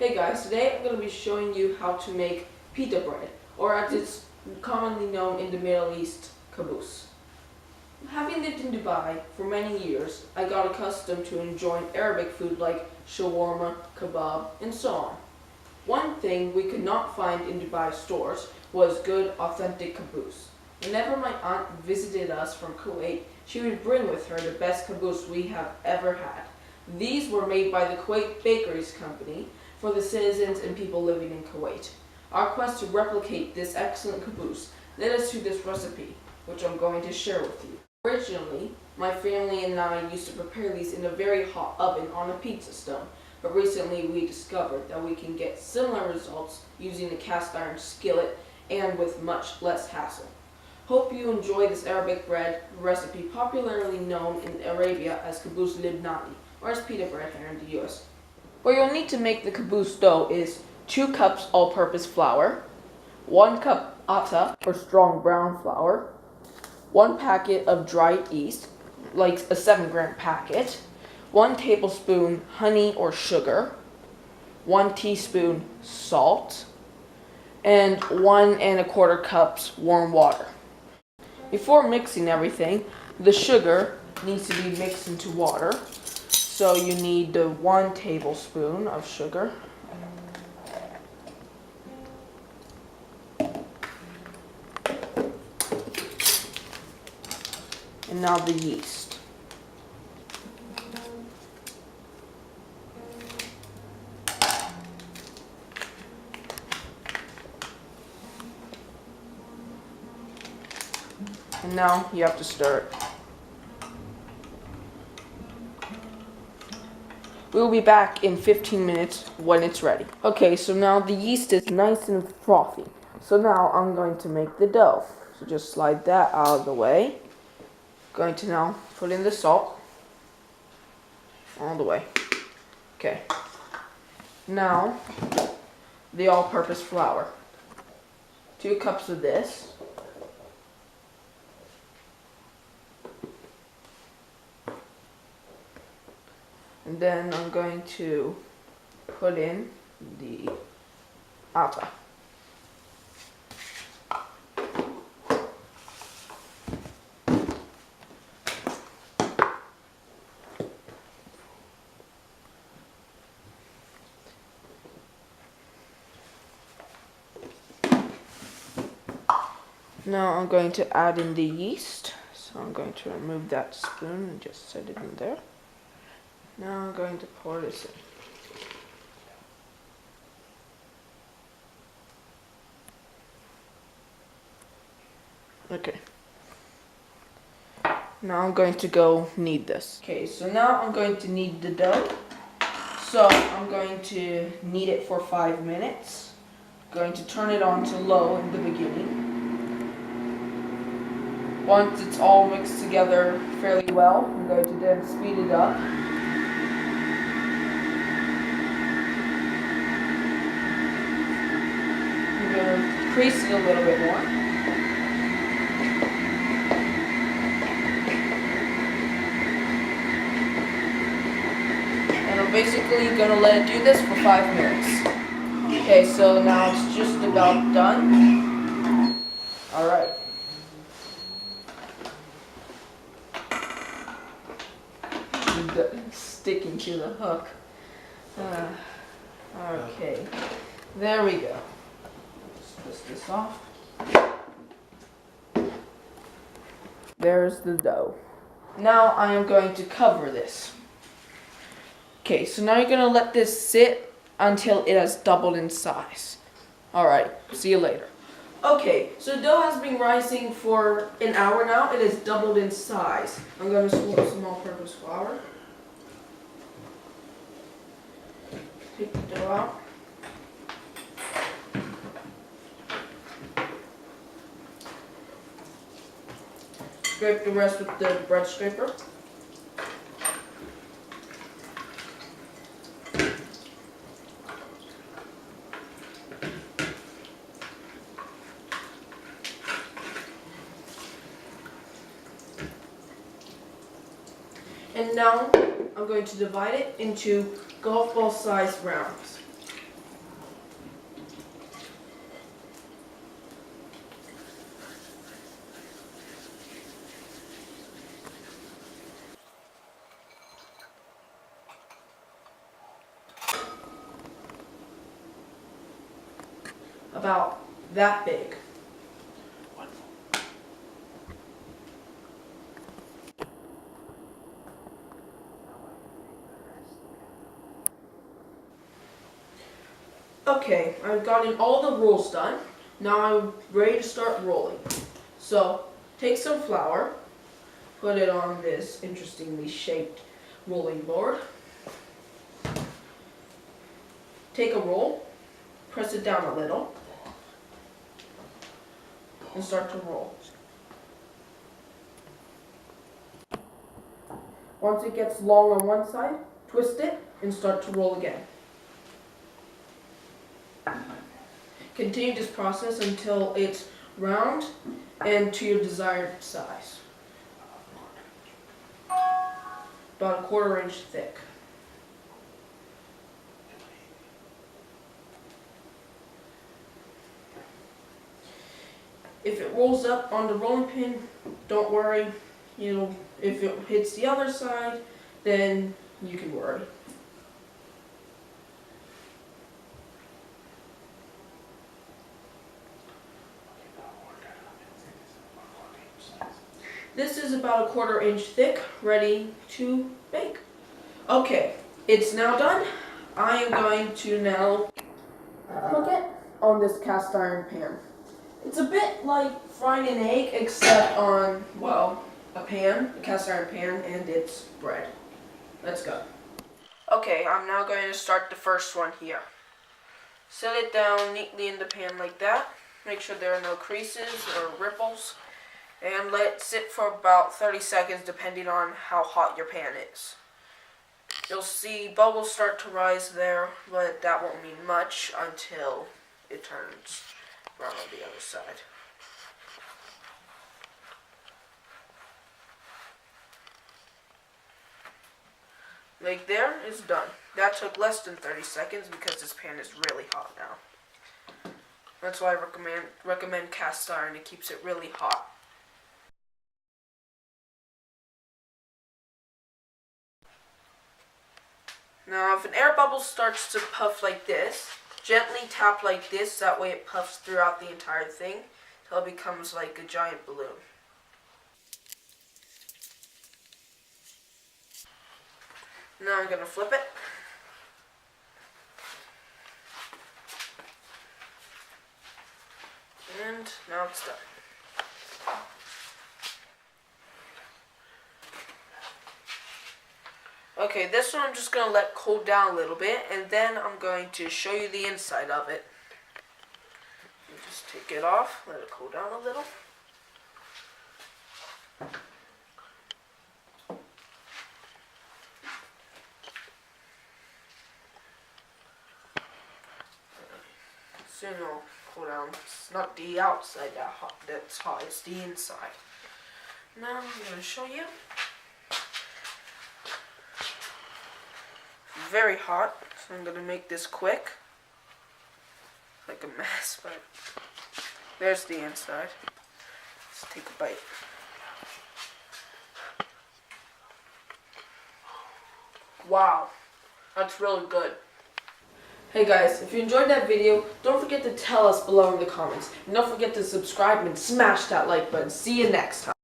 Hey guys, today I'm going to be showing you how to make pita bread, or as it's commonly known in the Middle East, khubz. Having lived in Dubai for many years, I got accustomed to enjoying Arabic food like shawarma, kebab, and so on. One thing we could not find in Dubai stores was good, authentic khubz. Whenever my aunt visited us from Kuwait, she would bring with her the best khubz we have ever had. These were made by the Kuwait Bakeries Company for the citizens and people living in Kuwait. Our quest to replicate this excellent khubz led us to this recipe, which I'm going to share with you. Originally, my family and I used to prepare these in a very hot oven on a pizza stone, but recently we discovered that we can get similar results using a cast iron skillet and with much less hassle. Hope you enjoy this Arabic bread recipe popularly known in Arabia as Khubz Libnani, or as pita bread here in the US. What you'll need to make the khubz dough is 2 cups all-purpose flour, 1 cup atta or strong brown flour, 1 packet of dried yeast, like a 7-gram packet, 1 tablespoon honey or sugar, 1 teaspoon salt, and 1 1/4 cups warm water. Before mixing everything, the sugar needs to be mixed into water. So you need the 1 tablespoon of sugar. And now the yeast. And now you have to stir it. We'll be back in 15 minutes when it's ready. Okay, so now the yeast is nice and frothy. So now I'm going to make the dough. So just slide that out of the way. Going to now put in the salt. All the way. Okay. Now, the all-purpose flour. 2 cups of this. And then I'm going to put in the atta. Now I'm going to add in the yeast. So I'm going to remove that spoon and just set it in there. Now I'm going to pour this in. Okay. Now I'm going to go knead this. Okay, so now I'm going to knead the dough. So I'm going to knead it for 5 minutes. Going to turn it on to low in the beginning. Once it's all mixed together fairly well, I'm going to then speed it up. I'm going to increase it a little bit more. And I'm basically going to let it do this for 5 minutes. Okay, so now it's just about done. Alright. Sticking to the hook. Okay, there we go. Just twist this off. There's the dough. Now I am going to cover this. Okay, so now you're going to let this sit until it has doubled in size. Alright, see you later. Okay, so the dough has been rising for an hour now. It has doubled in size. I'm going to swirl some all-purpose flour. Take the dough out. Scrape the rest with the bread scraper. And now I'm going to divide it into golf ball sized rounds. about that big. Okay, I've gotten all the rolls done. Now I'm ready to start rolling. So, take some flour, put it on this interestingly shaped rolling board. Take a roll, press it down a little, and start to roll. Once it gets long on one side, twist it and start to roll again. Continue this process until it's round and to your desired size. About a 1/4 inch thick. If it rolls up on the rolling pin, don't worry. If it hits the other side, then you can worry. This is about a 1/4 inch thick, ready to bake. Okay, it's now done. I am going to now cook it on this cast iron pan. It's a bit like frying an egg, except on, well, a cast iron pan, and it's bread. Let's go. Okay, I'm now going to start the first one here. Set it down neatly in the pan like that. Make sure there are no creases or ripples. And let it sit for about 30 seconds depending on how hot your pan is. You'll see bubbles start to rise there, but that won't mean much until it turns brown on the other side. Like there, it's done. That took less than 30 seconds because this pan is really hot now. That's why I recommend cast iron. It keeps it really hot. Now, if an air bubble starts to puff like this, gently tap like this, that way it puffs throughout the entire thing, till it becomes like a giant balloon. Now I'm going to flip it. And now it's done. Okay, this one I'm just going to let cool down a little bit, and then I'm going to show you the inside of it. You just take it off, let it cool down a little. Soon it'll cool down. It's not the outside that's hot, it's the inside. Now I'm going to show you. Very hot, so I'm going to make this quick. Like a mess, but there's the inside. Let's take a bite. Wow, that's really good. Hey guys, if you enjoyed that video, don't forget to tell us below in the comments. And don't forget to subscribe and smash that like button. See you next time.